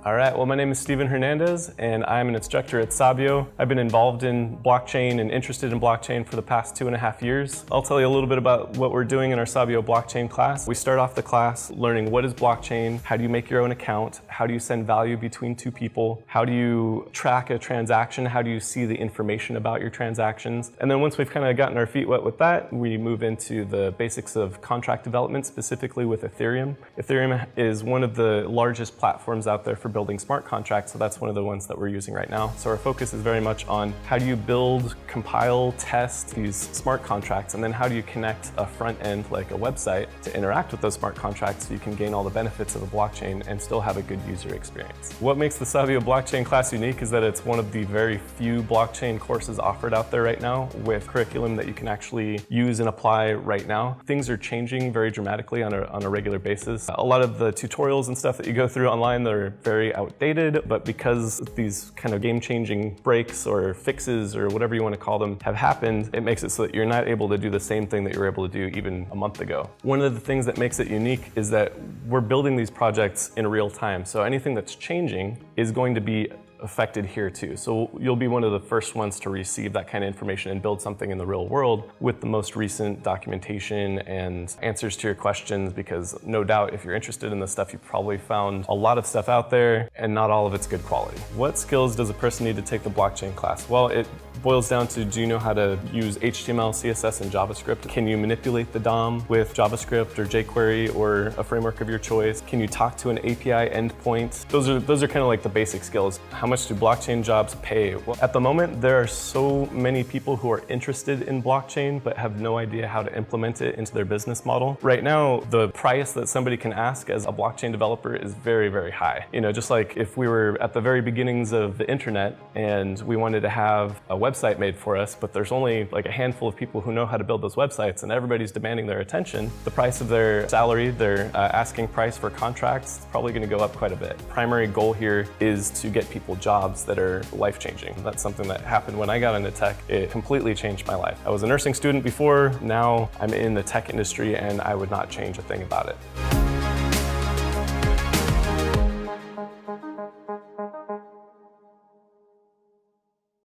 All right, well, my name is Steven Hernandez, and I'm an instructor at Sabio. I've been involved in blockchain and interested in blockchain for the past 2.5 years. I'll tell you a little bit about what we're doing in our Sabio blockchain class. We start off the class learning what is blockchain, how do you make your own account, how do you send value between two people, how do you track a transaction, how do you see the information about your transactions. And then once we've kind of gotten our feet wet with that, we move into the basics of contract development, specifically with Ethereum. Ethereum is one of the largest platforms out there for building smart contracts, so that's one of the ones that we're using right now. So our focus is very much on how do you build, compile, test these smart contracts, and then how do you connect a front end like a website to interact with those smart contracts so you can gain all the benefits of a blockchain and still have a good user experience. What makes the Sabio blockchain class unique is that it's one of the very few blockchain courses offered out there right now with curriculum that you can actually use and apply right now. Things are changing very dramatically on a regular basis. A lot of the tutorials and stuff that you go through online, they're very outdated, but because these kind of game-changing breaks or fixes or whatever you want to call them have happened, it makes it so that you're not able to do the same thing that you were able to do even a month ago. One of the things that makes it unique is that we're building these projects in real time, so anything that's changing is going to be affected here too. So you'll be one of the first ones to receive that kind of information and build something in the real world with the most recent documentation and answers to your questions, because no doubt if you're interested in this stuff, you've probably found a lot of stuff out there and not all of it's good quality. What skills does a person need to take the blockchain class? Well, it boils down to, do you know how to use HTML, CSS, and JavaScript? Can you manipulate the DOM with JavaScript or jQuery or a framework of your choice? Can you talk to an API endpoint? Those are kind of like the basic skills. How much do blockchain jobs pay? Well, at the moment, there are so many people who are interested in blockchain but have no idea how to implement it into their business model. Right now, the price that somebody can ask as a blockchain developer is very, very high. You know, just like if we were at the very beginnings of the internet and we wanted to have a website made for us, but there's only like a handful of people who know how to build those websites and everybody's demanding their attention, the price of their salary, their asking price for contracts, is probably going to go up quite a bit. Primary goal here is to get people jobs that are life-changing. That's something that happened when I got into tech. It completely changed my life. I was a nursing student before, now I'm in the tech industry and I would not change a thing about it.